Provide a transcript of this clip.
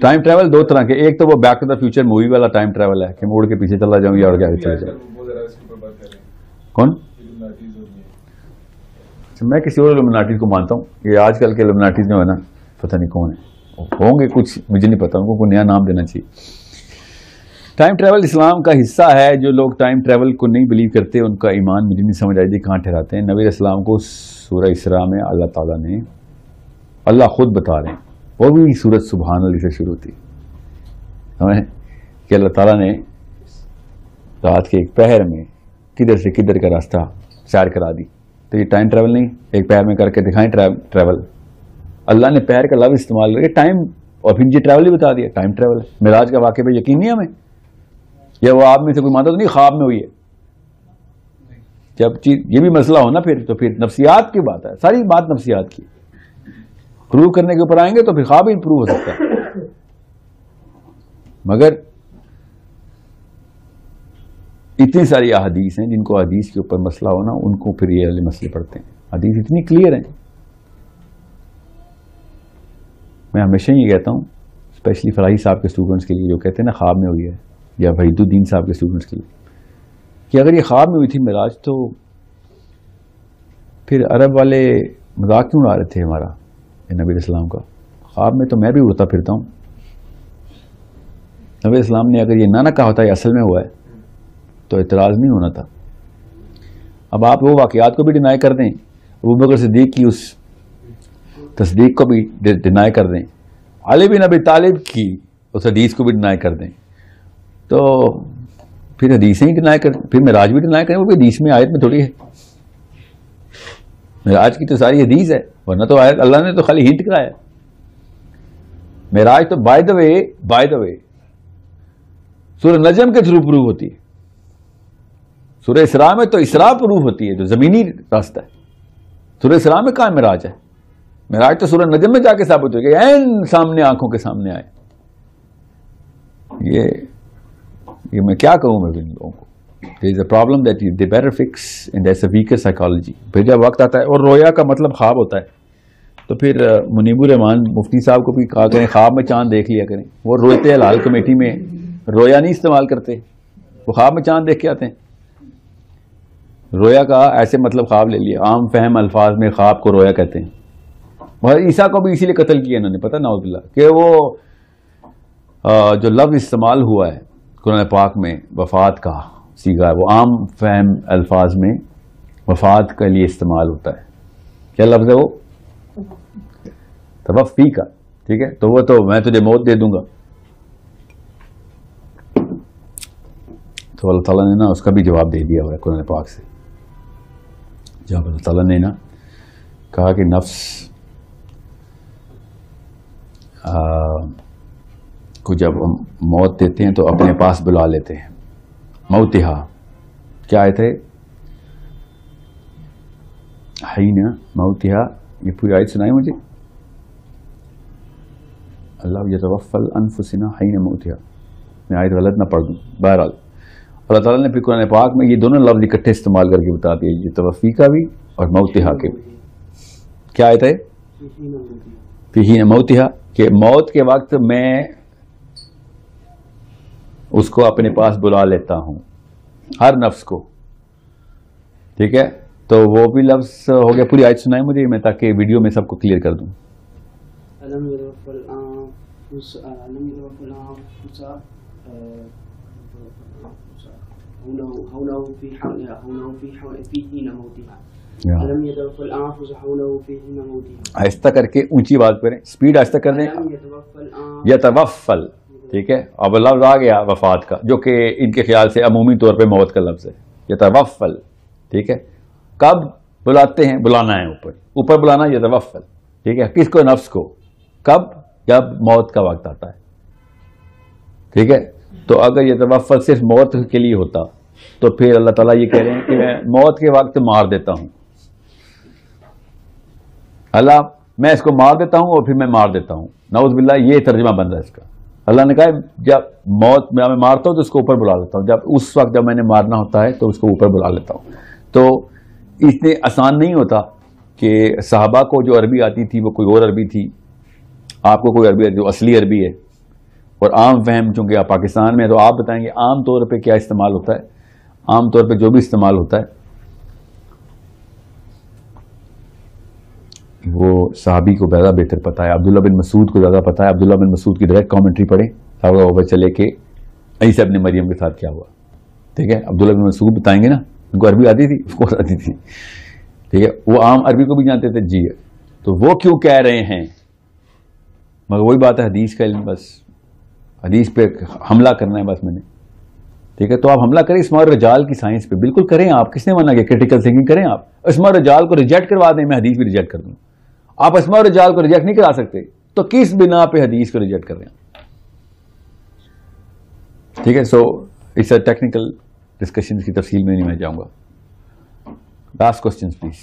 Time travel دو طرح کے، ایک تو وہ back to the future movie والا ٹائم ٹریول ہے کہ موڑ کے پیچھے چلا جاؤں یا اڑ کے آگے چلے جاؤں. کون؟ میں کسی اور لومناٹیز کو مانتا ہوں. یہ آج کل کے لومناٹیز جو ہے نا پتہ نہیں کون ہے، ہوں گے کچھ، مجھے نہیں پتا، ان کو کوئی نیا نام دینا چاہیے. ٹائم ٹریول اسلام کا حصہ ہے. جو لوگ ٹائم ٹریول کو نہیں بلیو کرتے ان کا ایمان مجھے نہیں سمجھ آئی تھی کہاں ٹھہراتے ہیں. نبی علیہ السلام کو سورہ اسراء میں اللہ تعالیٰ نے، اللہ خود بتا رہے ہیں، وہ بھی سورت سبحان اللہ سے شروع ہوتی ہے کہ اللہ تعالیٰ نے رات کے ایک پہر میں کدھر سے کدھر کا راستہ سیر کرا دی. تو یہ ٹائم ٹریول نہیں، ایک پہر میں کر کے دکھائیں ٹریول. اللہ نے پہر کا لفظ استعمال کر کے ٹائم، اور پھر یہ ٹریول ہی بتا دیا ٹائم ٹریول. معراج کا واقعہ پہ یقین نہیں ہمیں، یا وہ آپ میں سے کوئی مانتا تو نہیں خواب میں ہوئی ہے. جب چیز یہ بھی مسئلہ ہو نا تو پھر نفسیات کی بات ہے، ساری بات نفسیات کی. پروو کرنے کے اوپر آئیں گے تو پھر خواب ہی پروو ہو سکتا ہے. مگر اتنی ساری احادیث ہیں جن کو حدیث کے اوپر مسئلہ ہونا ان کو پھر یہ والے مسئلے پڑتے ہیں. حدیث اتنی کلیئر ہیں. میں ہمیشہ یہ کہتا ہوں اسپیشلی فلاحی صاحب کے اسٹوڈنٹس کے لیے جو کہتے ہیں نا خواب میں ہوئی ہے، یا وحید الدین صاحب کے اسٹوڈنٹس کے لیے، کہ اگر یہ خواب میں ہوئی تھی معراج تو پھر عرب والے مذاق کیوں اڑا رہے تھے ہمارا نبی علیہ السلام کا؟ خواب میں تو میں بھی اڑتا پھرتا ہوں. نبی علیہ السلام نے اگر یہ نہ کہا ہوتا یہ اصل میں ہوا ہے تو اعتراض نہیں ہونا تھا. اب آپ وہ واقعات کو بھی ڈینائی کر دیں، ابوبکر صدیق کی اس تصدیق کو بھی ڈینائی کر دیں، علی بن ابی طالب کی اس حدیث کو بھی ڈینائی کر دیں، تو پھر حدیثیں ہی ڈینائی کریں، پھر معراج بھی ڈینائی کریں. وہ بھی حدیث میں آیت میں تھوڑی ہے، معراج کی تو ساری حدیث ہے، ورنہ تو آیت اللہ نے تو خالی ہنٹ کرایا. معراج تو بائی دا وے سورہ نجم کے تھرو پروو ہوتی ہے. سورہ اسراء میں تو اسراء پروو ہوتی ہے جو زمینی راستہ ہے. سورہ اسراء میں کہاں معراج ہے؟ معراج تو سورہ نجم میں جا کے ثابت ہو گیا، این سامنے آنکھوں کے سامنے آئے. یہ میں کیا کہوں میں ان لوگوں کو. there is a problem that they better fix and there's a weaker psychology. پھر جب وقت آتا ہے، اور رویا کا مطلب خواب ہوتا ہے، تو پھر منیب الرحمان مفتی صاحب کو بھی کہا کریں خواب میں چاند دیکھ لیا کریں. وہ روتے ہیں لال کمیٹی میں، رویا نہیں استعمال کرتے، وہ خواب میں چاند دیکھ کے آتے ہیں. رویا کا ایسے مطلب خواب لے لیا، عام فہم الفاظ میں خواب کو رویا کہتے ہیں. عیسیٰ کو بھی اسی لیے قتل کیا انہوں نے، پتہ نعوذ باللہ، کہ وہ جو لفظ استعمال ہوا ہے قرآن پاک میں وفات کا سیگا ہے، وہ عام فہم الفاظ میں وفات کے لیے استعمال ہوتا ہے. کیا لفظ ہے وہ؟ توفی کا. ٹھیک ہے، تو وہ تو میں تجھے موت دے دوں گا. تو اللہ تعالیٰ نے نا اس کا بھی جواب دے دیا ہوا ہے قرآن پاک سے. جب اللہ تعالیٰ نے نا کہا کہ نفس کو جب موت دیتے ہیں تو اپنے پاس بلا لیتے ہیں. موتہا کیا آئے تھے؟ حین موتہا. یہ پوری آیت سنائی مجھے. اللہ یتوفی الانفس حین موتہا. میں آیت غلط نہ پڑھ دوں. بہرحال اللہ تعالیٰ نے پھر قرآن پاک میں یہ دونوں لفظ اکٹھے استعمال کر کے بتا دیا، یہ توفی کا بھی اور موتہا کے بھی. کیا آیت ہے؟ فی حین موتہا، کہ موت کے وقت میں اس کو اپنے پاس بلا لیتا ہوں، ہر نفس کو. ٹھیک ہے، تو وہ بھی لفظ ہو گیا. پوری آیت سنائیں مجھے میں تاکہ ویڈیو میں سب کو کلیئر کر دوں. آہستہ کر کے اونچی بات کریں، سپیڈ آہستہ کر دیں. یتوفل، ٹھیک ہے. اب لفظ آ گیا وفات کا، جو کہ ان کے خیال سے عمومی طور پہ موت کا لفظ ہے. یتوفل، ٹھیک ہے. کب بلاتے ہیں؟ بلانا ہے اوپر بلانا. یتوفل، ٹھیک ہے. کس کو؟ نفس کو. کب؟ جب موت کا وقت آتا ہے. ٹھیک ہے. تو اگر یتوفل صرف موت کے لیے ہوتا تو پھر اللہ تعالیٰ یہ کہہ رہے ہیں کہ میں موت کے وقت مار دیتا ہوں. اللہ میں اس کو مار دیتا ہوں اور پھر میں مار دیتا ہوں. نعوذ باللہ، یہ ترجمہ بن رہا ہے اس کا. اللہ نے کہا جب موت میں مارتا ہوں تو اس کو اوپر بلا لیتا ہوں، جب اس وقت جب میں نے مارنا ہوتا ہے تو اس کو اوپر بلا لیتا ہوں. تو اتنے آسان نہیں ہوتا کہ صحابہ کو جو عربی آتی تھی وہ کوئی اور عربی تھی, آپ کو کوئی عربی جو اصلی عربی ہے, اور عام فہم چونکہ آپ پاکستان میں, تو آپ بتائیں گے عام طور پہ کیا استعمال ہوتا ہے. عام طور پہ جو بھی استعمال ہوتا ہے وہ صحابی کو زیادہ بہتر پتا ہے. عبداللہ بن مسعود کو زیادہ پتا ہے. عبداللہ بن مسعود کی ڈائریکٹ کامنٹری پڑھیں, تاکہ وہ پتہ چلے کہ عیسی ابن مریم کے ساتھ کیا ہوا. ٹھیک ہے, عبداللہ بن مسعود بتائیں گے نا, ان کو عربی آتی تھی, اس کو آتی تھی. ٹھیک ہے, وہ عام عربی کو بھی جانتے تھے. جی, تو وہ کیوں کہہ رہے ہیں, مگر وہی بات ہے حدیث کا علم, بس حدیث پہ حملہ کرنا ہے بس میں نے. ٹھیک ہے, تو آپ حملہ کریں اسماء الرجال کی سائنس پہ, بالکل کریں آپ, کس نے منع کیا, کریٹیکل تھنکنگ کریں آپ. اسماء الرجال کو ریجیکٹ کروا دیں, میں حدیث بھی ریجیکٹ کر دوں. آپ اسماء الرجال کو ریجیکٹ نہیں کرا سکتے, تو کس بنا پہ حدیث کو ریجیکٹ کر رہے ہیں. ٹھیک ہے, so it's a technical discussion کی تفصیل میں نہیں میں جاؤں گا. Last question please.